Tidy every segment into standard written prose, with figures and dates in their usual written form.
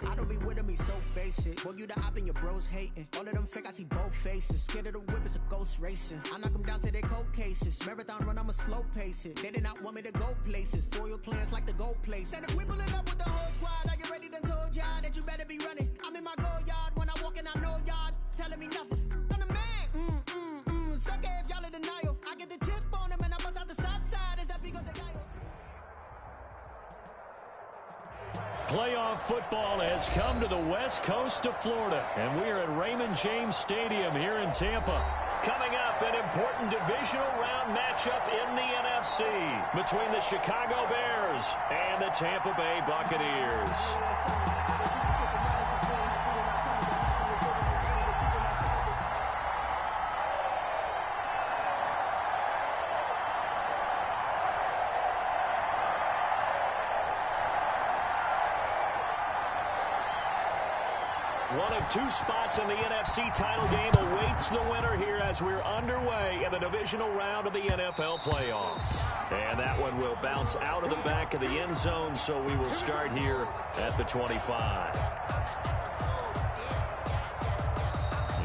I don't be with him, he's so basic. Boy, you the op and your bros hating. All of them fake, I see both faces. Scared of the whip, it's a ghost racing. I knock them down to their cold cases. Marathon run, I'ma slow pace it. They did not want me to go places. Foil plans like the gold place. And if we pulling up with the whole squad, are you ready? Done told y'all that you better be running. I'm in my go yard. When I walk in, I know y'all telling me nothing. I'm the man. Sucker if y'all in denial. I get the chip on him and I bust out the south side. Is that because the guy... Playoff football has come to the west coast of Florida, and we're at Raymond James Stadium here in Tampa. Coming up, an important divisional round matchup in the NFC between the Chicago Bears and the Tampa Bay Buccaneers. One of two spots in the NFC title game awaits the winner here as we're underway in the divisional round of the NFL playoffs. And that one will bounce out of the back of the end zone, so we will start here at the 25.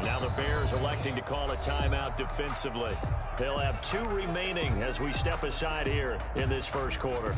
Now the Bears electing to call a timeout defensively. They'll have two remaining as we step aside here in this first quarter.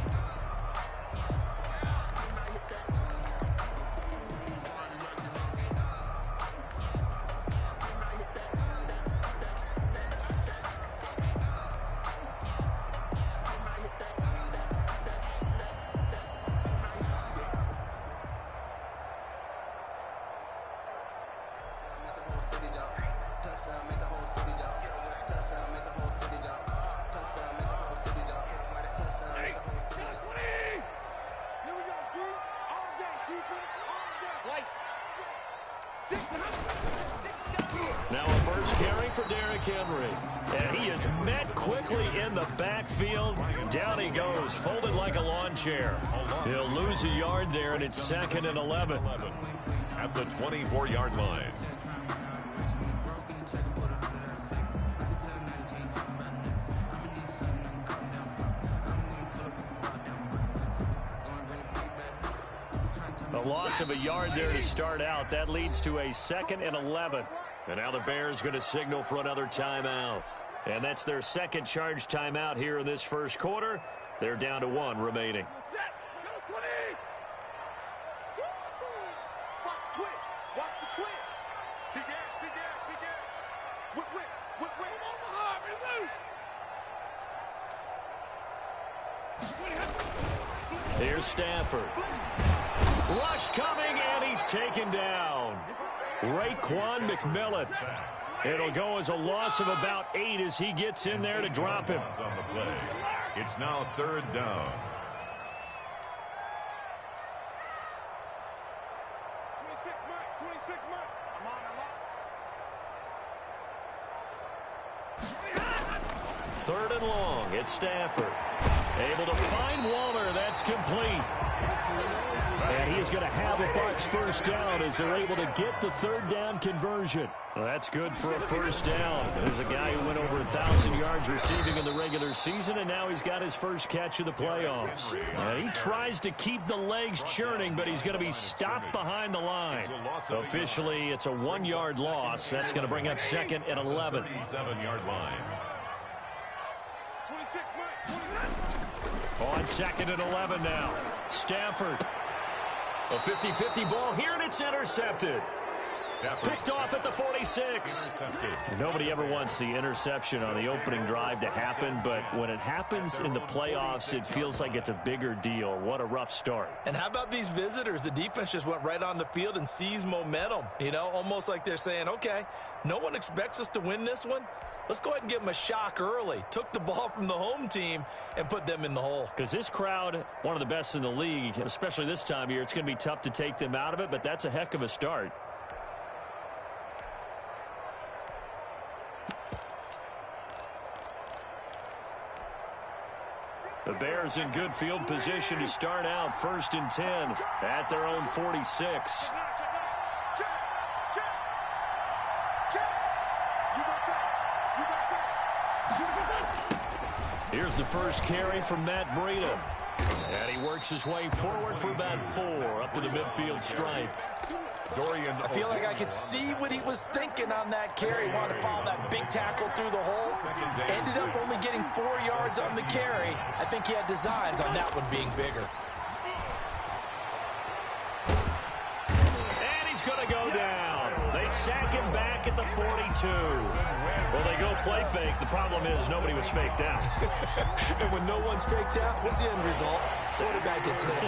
Now a first carry for Derrick Henry. And he is met quickly in the backfield. Down he goes, folded like a lawn chair. He'll lose a yard there, and it's 2nd and 11. At the 24-yard line. A loss of a yard there to start out. That leads to a 2nd and 11. And now the Bears going to signal for another timeout. And that's their second charge timeout here in this first quarter. They're down to one remaining. Here's Stafford. Rush coming, and he's taken down. Raekwon McMillan. It'll go as a loss of about 8 as he gets in there to drop him. On the play. It's now 3rd down. Third and long. It's Stafford. Able to find Waller. That's complete. And he is going to have a Bucs first down as they're able to get the 3rd down conversion. Well, that's good for a first down. There's a guy who went over 1,000 yards receiving in the regular season, and now he's got his first catch of the playoffs. He tries to keep the legs churning, but he's going to be stopped behind the line. Officially, it's a 1-yard loss. That's going to bring up 2nd and 11. 37-yard line. On 2nd and 11 now. Stafford. A 50-50 ball here, and it's intercepted. Picked off at the 46. Nobody ever wants the interception on the opening drive to happen, but when it happens in the playoffs, it feels like it's a bigger deal. What a rough start. And how about these visitors? The defense just went right on the field and seized momentum. You know, almost like they're saying, okay, no one expects us to win this one. Let's go ahead and give them a shock early. Took the ball from the home team and put them in the hole. Because this crowd, one of the best in the league, especially this time of year, it's going to be tough to take them out of it, but that's a heck of a start. The Bears in good field position to start out 1st and 10 at their own 46. Here's the first carry from Matt Breida. And he works his way forward for about 4 up to the midfield stripe. I feel like I could see what he was thinking on that carry. Wanted to follow that big tackle through the hole. Ended up only getting 4 yards on the carry. I think he had designs on that one being bigger. And he's going to go down. They sack him back at the 42. Well, they go play fake. The problem is nobody was faked out. And when no one's faked out, what's the end result? Quarterback gets hit. 13.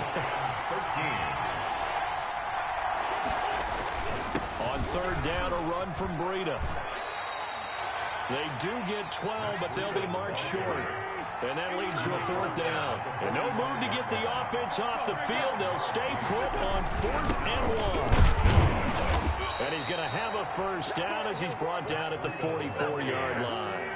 On third down, a run from Breida. They do get 12, but they'll be marked short. And that leads to a 4th down. And no move to get the offense off the field. They'll stay put on 4th and 1. And he's going to have a first down as he's brought down at the 44-yard line.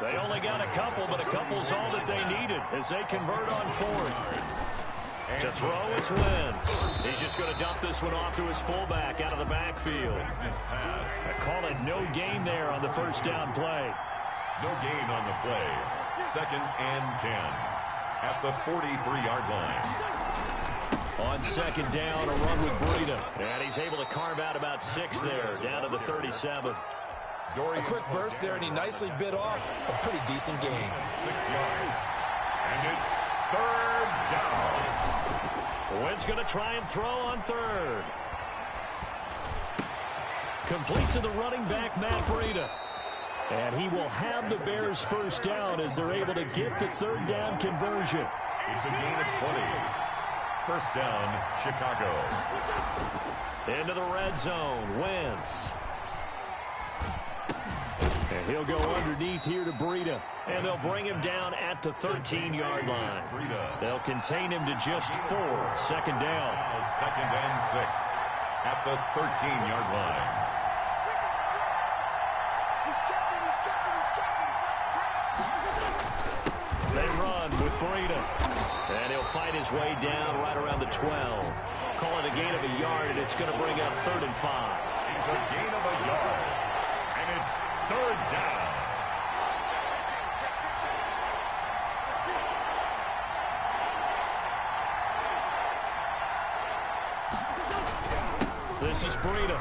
They only got a couple, but a couple's all that they needed as they convert on 4th. To throw is Wentz. He's just going to dump this one off to his fullback out of the backfield. I call it no gain there on the first down play. No gain on the play. 2nd and 10 at the 43-yard line. On 2nd down, a run with Breida. And he's able to carve out about 6 there, down to the 37. A quick burst there, and he nicely bit off a pretty decent gain. 6 yards. And it's 3rd down. Wentz going to try and throw on 3rd. Complete to the running back, Matt Breida. And he will have the Bears first down as they're able to get the 3rd down conversion. It's a gain of 20. First down, Chicago. Into the red zone, Wentz. And he'll go underneath here to Breida. And they'll bring him down at the 13-yard line. They'll contain him to just 4. 2nd down. 2nd and 6 at the 13-yard line. They run with Breida. And he'll fight his way down right around the 12. Call it a gain of a yard, and it's going to bring up 3rd and 5. It's a gain of a yard. And it's 3rd down. This is Breida.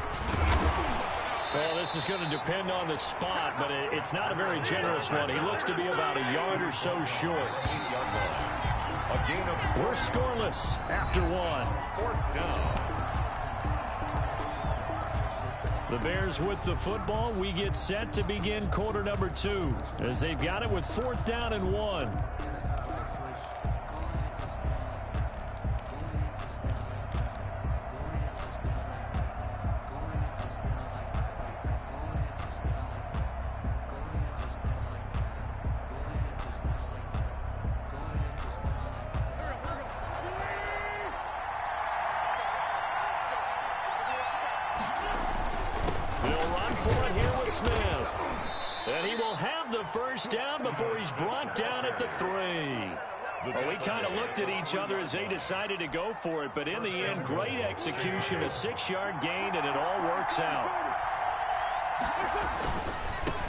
Well, this is going to depend on the spot, but it's not a very generous one. He looks to be about a yard or so short. We're scoreless after 1. 4th down. The Bears with the football. We get set to begin quarter number 2 as they've got it with 4th down and 1. First down before he's brought down at the 3. Well, we kind of looked at each other as they decided to go for it, but in the end, great execution, a 6-yard gain, and it all works out.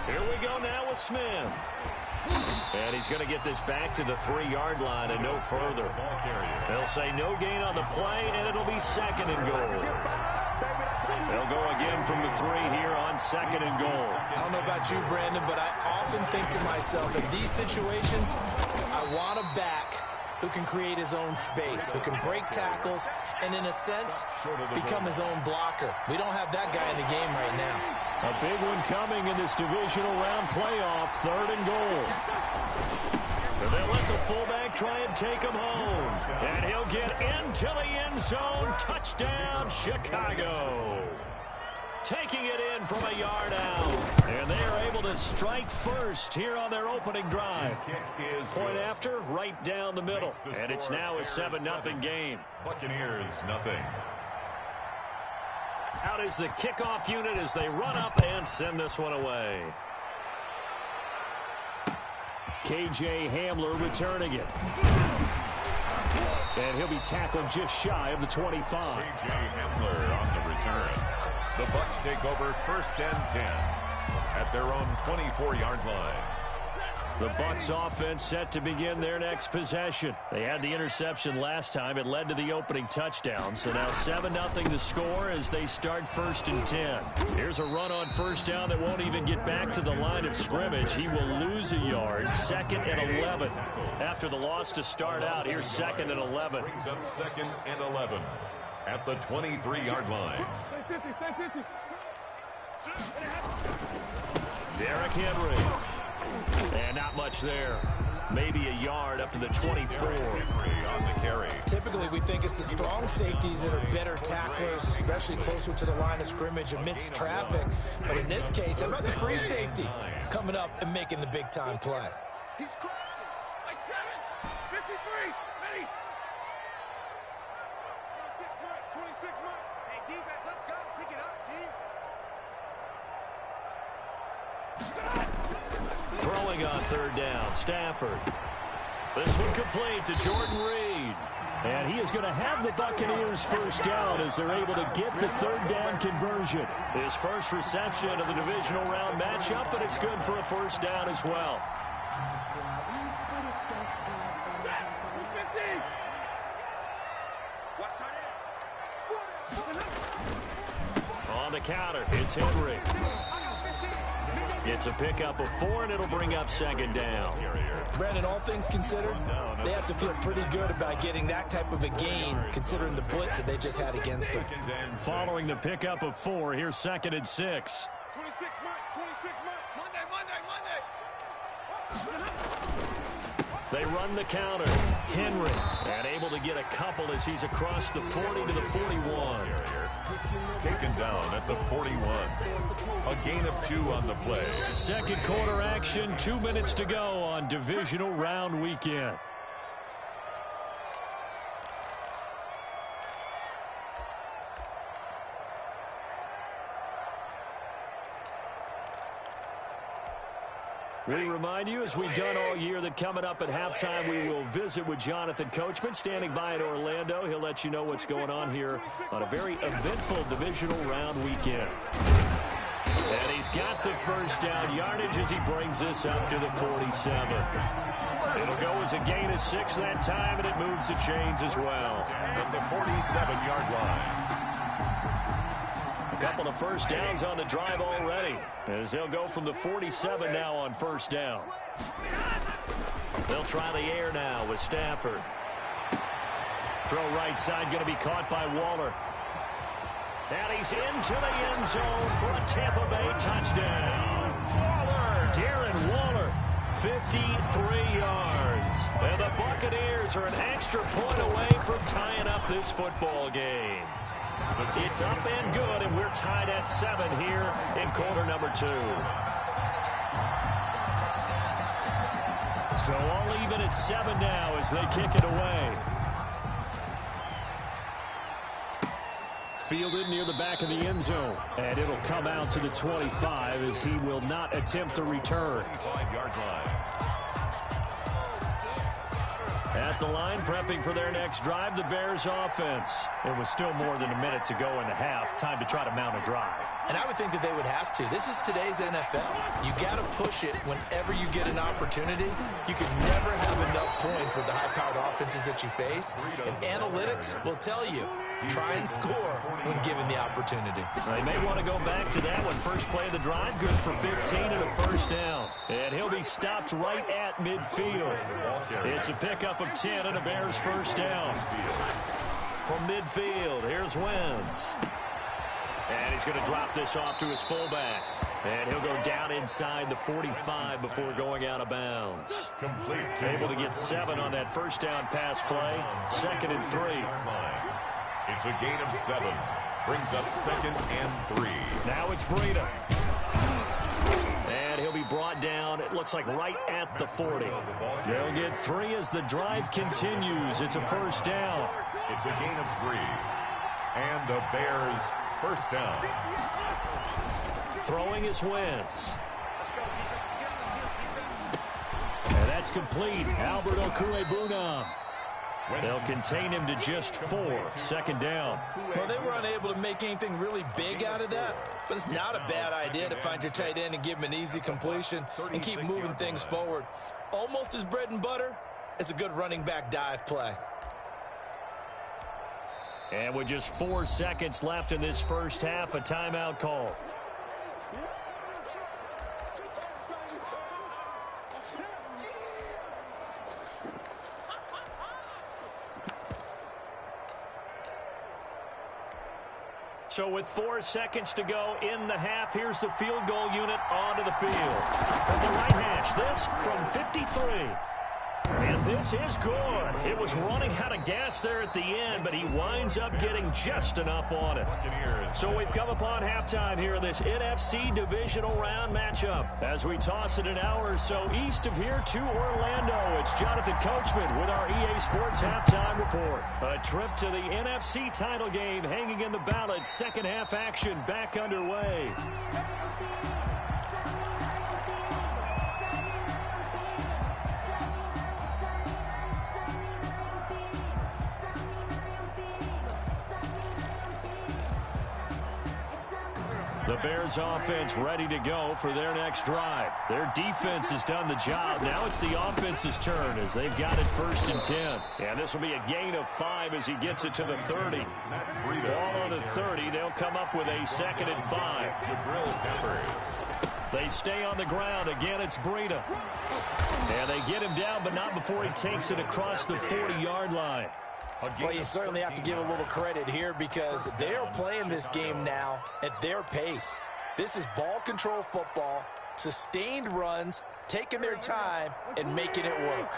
Here we go now with Smith. And he's going to get this back to the 3-yard line and no further. They'll say no gain on the play, and it'll be 2nd and goal. They'll go again from the 3 here on 2nd and goal. I don't know about you, Brandon, but I often think to myself, in these situations, I want a back who can create his own space, who can break tackles, and in a sense, become his own blocker. We don't have that guy in the game right now. A big one coming in this divisional round playoff, 3rd and goal. And they'll let the fullback try and take him home. And he'll get into the end zone. Touchdown, Chicago. Taking it in from a yard out. And they are able to strike first here on their opening drive. Point after, right down the middle. And it's now a 7-0 game. Buccaneers, nothing. Out is the kickoff unit as they run up and send this one away. K.J. Hamler returning it. And he'll be tackled just shy of the 25. K.J. Hamler on the return. The Bucs take over 1st and 10 at their own 24-yard line. The Bucs offense set to begin their next possession. They had the interception last time. It led to the opening touchdown. So now 7-0 to score as they start 1st and 10. Here's a run on first down that won't even get back to the line of scrimmage. He will lose a yard. 2nd and 11. After the loss to start out, here's 2nd and 11. Brings up 2nd and 11 at the 23-yard line. Derrick Henry. And not much there. Maybe a yard up to the 24. On the carry. Typically, we think it's the strong safeties that are better tacklers, especially closer to the line of scrimmage amidst traffic. But in this case, how about the free safety coming up and making the big-time play? He's crossing. Like 7. 53. Ready. 26 mark. Hey, defense, let's go. Pick it up, D. Throwing on 3rd down, Stafford. This one complete to Jordan Reed. And he is going to have the Buccaneers 1st down as they're able to get the 3rd down conversion. His first reception of the divisional round matchup, but it's good for a 1st down as well. On the counter, it's Henry. It's a pickup of 4, and it'll bring up 2nd down. Brandon, all things considered, they have to feel pretty good about getting that type of a gain, considering the blitz that they just had against them. Following the pickup of 4, here's 2nd and 6. 26 mark. 26 mark. Monday. They run the counter. Henry, and able to get a couple as he's across the 40 to the 41. Taken down at the 41. A gain of 2 on the play. 2nd quarter action, 2 minutes to go on divisional round weekend. We remind you, as we've done all year, that coming up at halftime, we will visit with Jonathan Coachman, standing by in Orlando. He'll let you know what's going on here on a very eventful divisional round weekend. And he's got the 1st down yardage as he brings this up to the 47. It'll go as a gain of 6 that time, and it moves the chains as well. At the 47-yard line. A couple of 1st downs on the drive already, as they'll go from the 47 now on 1st down. They'll try the air now with Stafford. Throw right side, going to be caught by Waller. And he's into the end zone for a Tampa Bay touchdown. Darren Waller, 53 yards. And the Buccaneers are an extra point away from tying up this football game. It's up and good, and we're tied at 7 here in quarter number 2. So all even at 7 now as they kick it away. Fielded near the back of the end zone, and it'll come out to the 25 as he will not attempt to return. 5-yard line. At the line, prepping for their next drive, the Bears offense. It was still more than a minute to go in the half. Time to try to mount a drive. And I would think that they would have to. This is today's NFL. You got to push it whenever you get an opportunity. You can never have enough points with the high-powered offenses that you face. And analytics will tell you, try and score when given the opportunity. They may want to go back to that one. First play of the drive, good for 15 and a 1st down. And he'll be stopped right at midfield. It's a pickup of 10 and a Bears 1st down. From midfield, here's Wentz. And he's going to drop this off to his fullback. And he'll go down inside the 45 before going out of bounds. Complete. Able to get 7 on that 1st down pass play. 2nd and 3. It's a gain of 7. Brings up 2nd and 3. Now it's Breida. And he'll be brought down, it looks like right at the 40. They'll get 3 as the drive continues. It's a 1st down. It's a gain of 3. And the Bears 1st down. Throwing is Wentz. And that's complete. Albert Okwuegbunam. They'll contain him to just 4. Second down. Well, they were unable to make anything really big out of that, but it's not a bad idea to find your tight end and give him an easy completion and keep moving things forward. Almost his bread and butter. It's a good running back dive play. And with just 4 seconds left in this first half, a timeout call. So with 4 seconds to go in the half, here's the field goal unit onto the field. From the right hash, this from 53. And this is good. It was running out of gas there at the end, but he winds up getting just enough on it. So we've come upon halftime here in this NFC divisional round matchup. As we toss it an hour or so east of here to Orlando, it's Jonathan Coachman with our EA Sports Halftime Report. A trip to the NFC title game hanging in the balance. Second half action back underway. The Bears offense ready to go for their next drive. Their defense has done the job. Now it's the offense's turn as they've got it 1st and 10. And this will be a gain of 5 as he gets it to the 30. Ball on the 30. They'll come up with a 2nd and 5. They stay on the ground. Again, it's Breida. And they get him down, but not before he takes it across the 40-yard line. Well, you certainly have to give a little credit here because they are playing this game now at their pace. This is ball control football, sustained runs, taking their time, and making it work.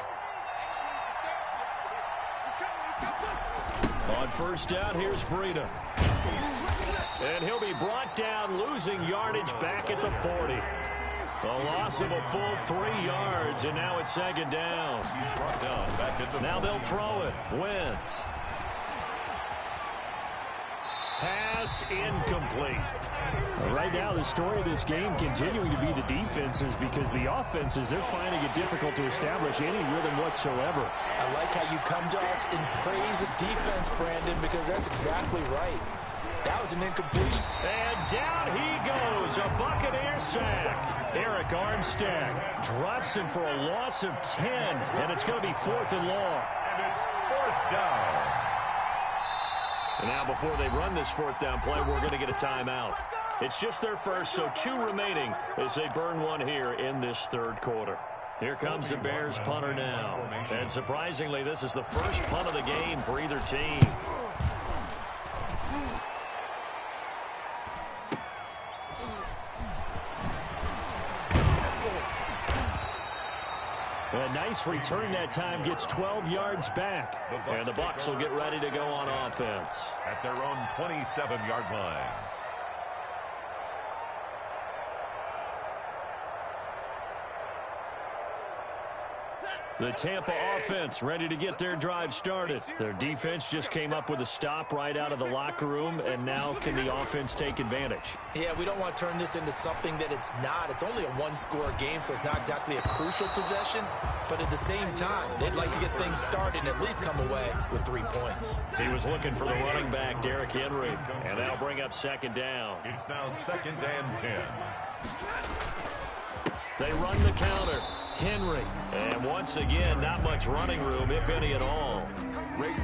On 1st down, here's Breida. And he'll be brought down, losing yardage back at the 40. A loss of a full 3 yards, and now it's 2nd down. Now they'll throw it. Wentz. Pass incomplete. Right now, the story of this game continuing to be the defenses because the offenses, they're finding it difficult to establish any rhythm whatsoever. I like how you come to us in praise of defense, Brandon, because that's exactly right. That was an incompletion. And down he goes. A Buccaneer sack. Eric Armstead drops him for a loss of 10. And it's going to be 4th and long. And it's 4th down. And now before they run this 4th down play, we're going to get a timeout. It's just their first, so 2 remaining as they burn 1 here in this 3rd quarter. Here comes the Bears punter now. And surprisingly, this is the first punt of the game for either team. A nice return that time, gets 12 yards back. And the Bucs will get ready to go on offense. At their own 27-yard line. The Tampa offense ready to get their drive started. Their defense just came up with a stop right out of the locker room, and now can the offense take advantage? Yeah, we don't want to turn this into something that it's not. It's only a 1-score game, so it's not exactly a crucial possession. But at the same time, they'd like to get things started and at least come away with 3 points. He was looking for the running back, Derrick Henry, and that'll bring up 2nd down. It's now 2nd and 10. They run the counter. Henry. And once again, not much running room, if any at all.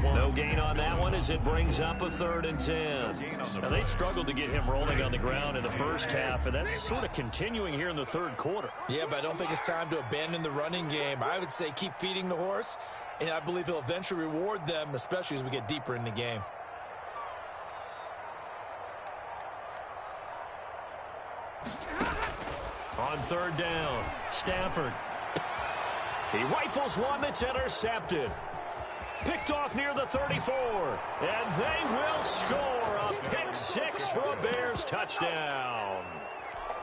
No gain on that one as it brings up a 3rd and 10. Now, they struggled to get him rolling on the ground in the first half, and that's sort of continuing here in the 3rd quarter. Yeah, but I don't think it's time to abandon the running game. I would say keep feeding the horse, and I believe he'll eventually reward them, especially as we get deeper in the game. On 3rd down, Stafford. He rifles one that's intercepted. Picked off near the 34. And they will score a pick 6 for a Bears touchdown.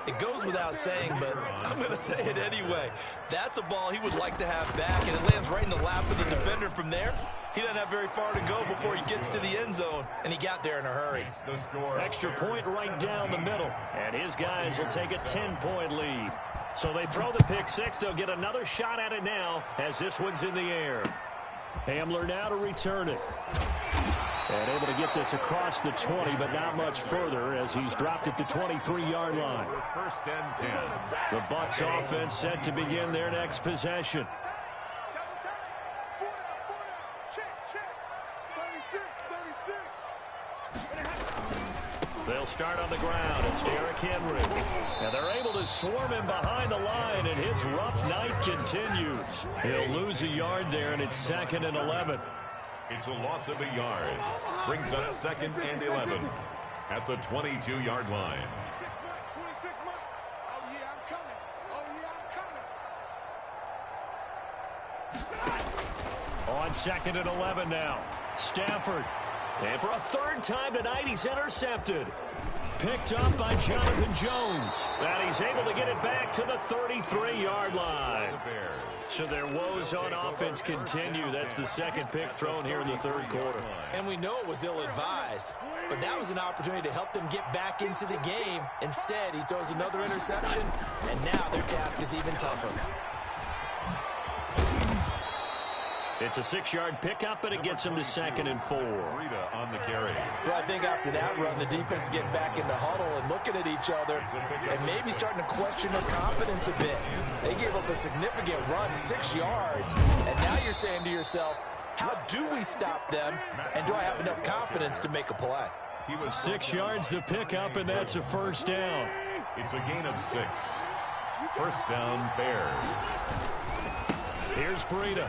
It goes without saying, but I'm going to say it anyway. That's a ball he would like to have back, and it lands right in the lap of the defender. From there, he doesn't have very far to go before he gets to the end zone, and he got there in a hurry. Extra point right down the middle, and his guys will take a 10-point lead. So they throw the pick 6. They'll get another shot at it now as this one's in the air. Hamler now to return it. And able to get this across the 20, but not much further as he's dropped it to 23-yard line. First and 10. The Bucs offense set to begin their next possession. They'll start on the ground. It's Derrick Henry. And they're able to swarm him behind the line, and his rough night continues. He'll lose a yard there, and it's 2nd and 11. It's a loss of a yard. Brings up 2nd and 11 at the 22-yard line. 26 months. Oh, yeah, I'm coming. Oh, yeah, I'm coming. On 2nd and 11 now. Stafford. And for a third time tonight, he's intercepted. Picked up by Jonathan Jones. And he's able to get it back to the 33-yard line. So their woes on offense continue. That's the second pick thrown here in the third quarter. And we know it was ill-advised, but that was an opportunity to help them get back into the game. Instead, he throws another interception, and now their task is even tougher. It's a 6-yard pickup, and it gets him to 2nd and 4. Rita on the carry. Well, I think after that run, the defense getting back in the huddle and looking at each other and maybe starting to question their confidence a bit. They gave up a significant run, 6 yards, and now you're saying to yourself, how do we stop them, and do I have enough confidence to make a play? 6 yards the pickup, and that's a first down. It's a gain of 6. First down, Bears. Here's Breida.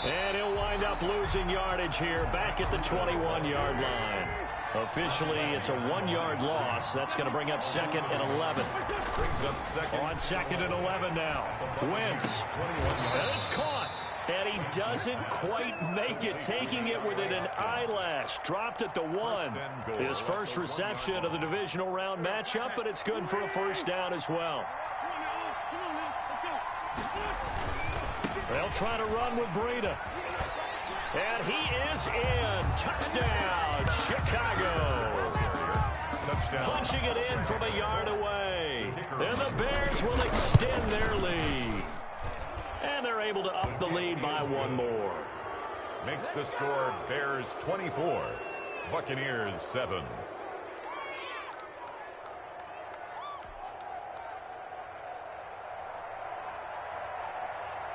And he'll wind up losing yardage here back at the 21-yard line. Officially, it's a 1-yard loss. That's going to bring up 2nd and 11. Brings up 2nd. On 2nd and 11 now. Wentz. And it's caught. And he doesn't quite make it, taking it within an eyelash. Dropped at the 1. His first reception of the divisional round matchup, but it's good for a first down as well. They'll try to run with Breida. And he is in. Touchdown, Chicago. Touchdown. Punching it in from a yard away. And the Bears will extend their lead. And they're able to up the lead by 1 more. Makes the score Bears 24, Buccaneers 7.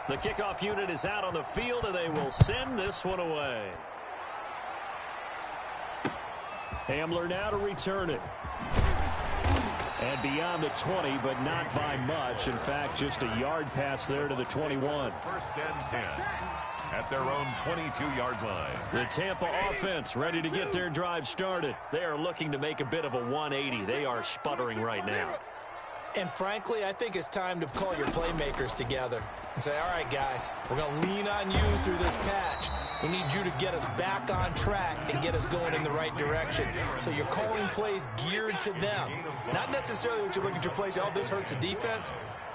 The kickoff unit is out on the field, and they will send this one away. Hamler now to return it. And beyond the 20, but not by much. In fact, just a yard pass there to the 21. First and 10 at their own 22-yard line. The Tampa offense ready to get their drive started. They are looking to make a bit of a 180. They are sputtering right now. And frankly, I think it's time to call your playmakers together and say, all right, guys, we're going to lean on you through this patch. We need you to get us back on track and get us going in the right direction. So you're calling plays geared to them. Not necessarily that you look at your plays, oh, this hurts the defense.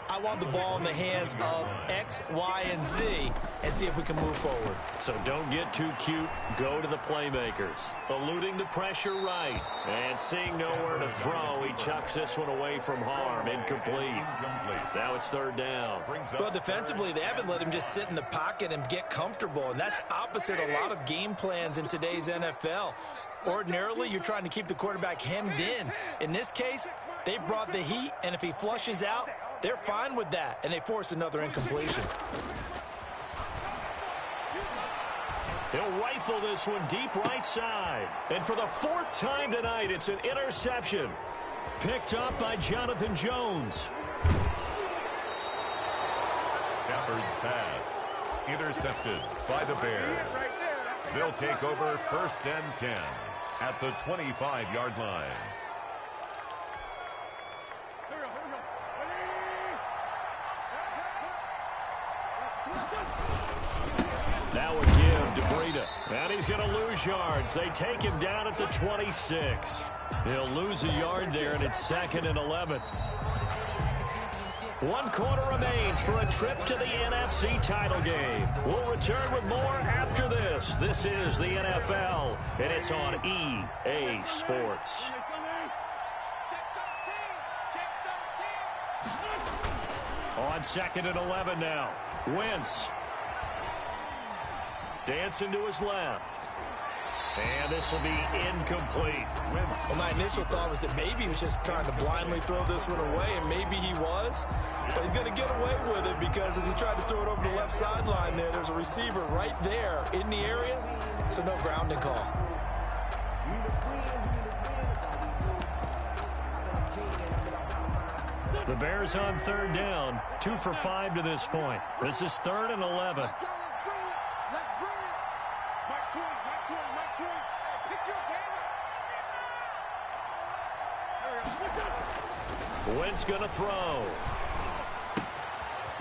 I want the ball in the hands of X, Y, and Z and see if we can move forward. So don't get too cute. Go to the playmakers. Eluding the pressure right. And seeing nowhere to throw, he chucks this one away from harm. Incomplete. Now it's third down. Well, defensively, they haven't let him just sit in the pocket and get comfortable, and that's opposite a lot of game plans in today's NFL. Ordinarily, you're trying to keep the quarterback hemmed in. In this case, they brought the heat, and if he flushes out, they're fine with that, and they force another incompletion. He'll rifle this one deep right side. And for the 4th time tonight, it's an interception. Picked up by Jonathan Jones. Stafford's pass intercepted by the Bears. They'll take over first and 10 at the 25-yard line. Now a give to Breida. And he's going to lose yards. They take him down at the 26. He'll lose a yard there, and it's 2nd and 11. 1 quarter remains for a trip to the NFC title game. We'll return with more after this. This is the NFL, and it's on EA Sports. On 2nd and 11 now. Wentz. Dancing to his left. And this will be incomplete. Well, my initial thought was that maybe he was just trying to blindly throw this one away, and maybe he was. But he's going to get away with it because as he tried to throw it over the left sideline there's a receiver right there in the area, so no grounding call. The Bears on third down, 2 for 5 to this point. This is 3rd and 11. Let's bring it. Mike Twin. Hey, pick your game up. Wentz going to throw.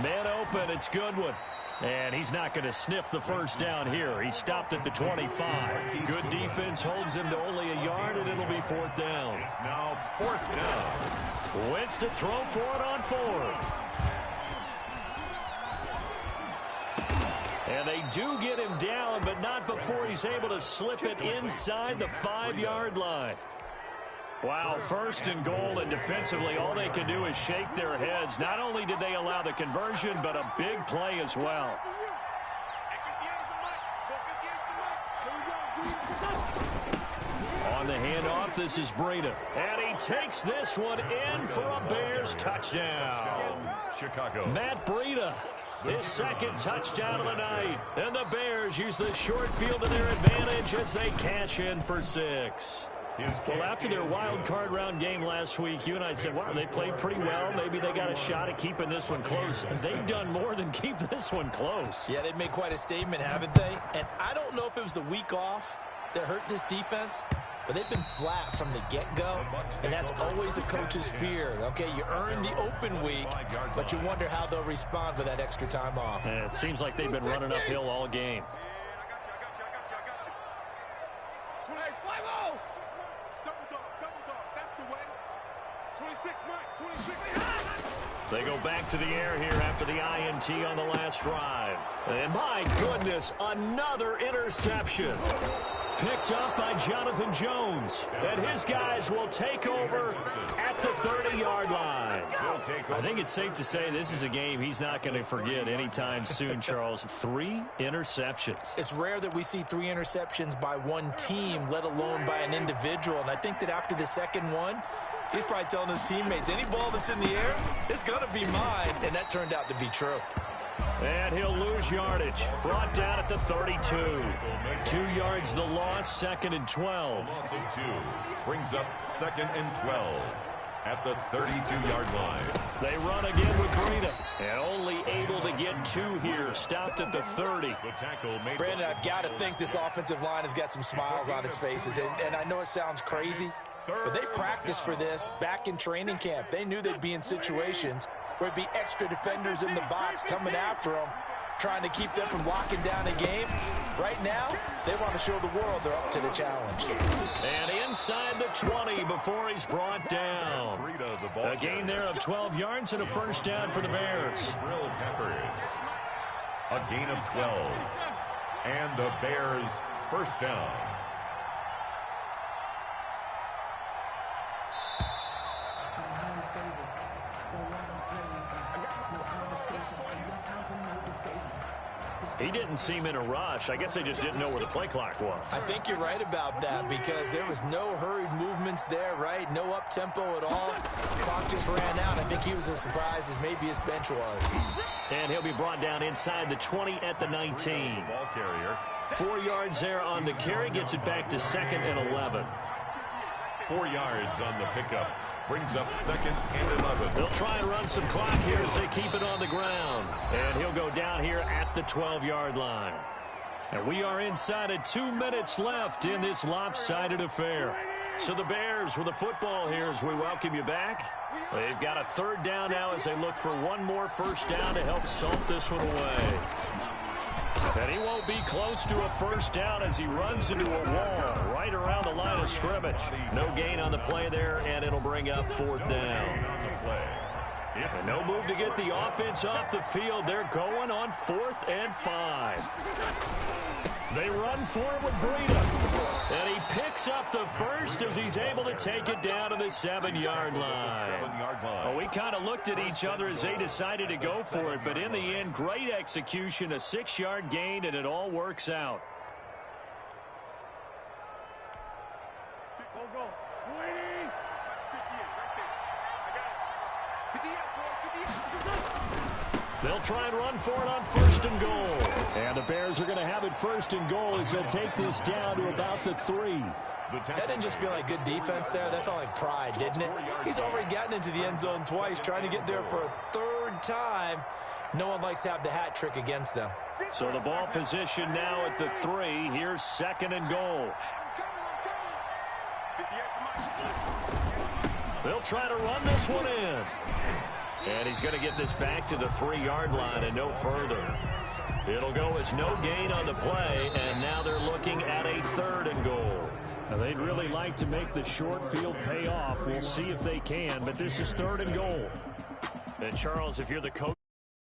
Man open, it's Goodwin. And he's not going to sniff the first down here. He stopped at the 25. Good defense holds him to only a yard, and it'll be 4th down. It's now 4th down. Wentz to throw for it on 4th. And they do get him down, but not before he's able to slip it inside the 5-yard line. Wow, 1st and goal, and defensively all they can do is shake their heads. Not only did they allow the conversion, but a big play as well. On the handoff, this is Breida. And he takes this one in for a Bears touchdown. Chicago. Matt Breida, his 2nd touchdown of the night. And the Bears use the short field to their advantage as they cash in for 6. Well, after their wild card round game last week, you and I said, wow, they played pretty well. Maybe they got a shot at keeping this one close. And they've done more than keep this one close. Yeah, they've made quite a statement, haven't they? And I don't know if it was the week off that hurt this defense, but they've been flat from the get-go, and that's always a coach's fear. Okay, you earn the open week, but you wonder how they'll respond with that extra time off. And it seems like they've been running uphill all game. They go back to the air here after the INT on the last drive. And my goodness, another interception. Picked up by Jonathan Jones. And his guys will take over at the 30-yard line. I think it's safe to say this is a game he's not going to forget anytime soon, Charles. 3 interceptions. It's rare that we see 3 interceptions by one team, let alone by an individual. And I think that after the second one, he's probably telling his teammates, any ball that's in the air, it's going to be mine. And that turned out to be true. And he'll lose yardage. Brought down at the 32. 2 yards the loss, 2nd and 12. Loss of 2 brings up 2nd and 12 at the 32-yard line. They run again with Breida. And only able to get 2 here. Stopped at the 30. The tackle made. Brandon, I've got to think this offensive line has got some smiles on its faces. And I know it sounds crazy, but they practiced for this back in training camp. They knew they'd be in situations where it'd be extra defenders in the box coming after them, trying to keep them from locking down a game. Right now, they want to show the world they're up to the challenge. And inside the 20 before he's brought down. A gain there of 12 yards and a first down for the Bears. A gain of 12. And the Bears first down. He didn't seem in a rush. I guess they just didn't know where the play clock was. I think you're right about that because there was no hurried movements there, right? No up-tempo at all. The clock just ran out. I think he was as surprised as maybe his bench was. And he'll be brought down inside the 20 at the 19. Ball carrier. 4 yards there on the carry. Gets it back to 2nd and 11. 4 yards on the pickup. Brings up 2nd and 11. They'll try and run some clock here as they keep it on the ground. And he'll go down here at the 12-yard line. And we are inside of 2 minutes left in this lopsided affair. So the Bears with the football here as we welcome you back. They've got a 3rd down now as they look for one more first down to help salt this one away. And he won't be close to a first down as he runs into a wall right around the line of scrimmage. No gain on the play there, and it'll bring up 4th down. And no move to get the offense off the field. They're going on 4th and 5. They run for it with Breida. And he picks up the first as he's able to take it down to the 7-yard line. Well, we kind of looked at each other as they decided to go for it, but in the end, great execution, a 6-yard gain, and it all works out. They'll try and run for it on 1st and goal. And the Bears are going to have it 1st and goal as they'll take this down to about the 3. That didn't just feel like good defense there. That felt like pride, didn't it? He's already gotten into the end zone twice, trying to get there for a 3rd time. No one likes to have the hat trick against them. So the ball position now at the 3. Here's 2nd and goal. They'll try to run this one in. And he's going to get this back to the 3-yard line and no further. It'll go as no gain on the play, and now they're looking at a 3rd and goal. Now, they'd really like to make the short field pay off. We'll see if they can, but this is 3rd and goal. And, Charles, if you're the coach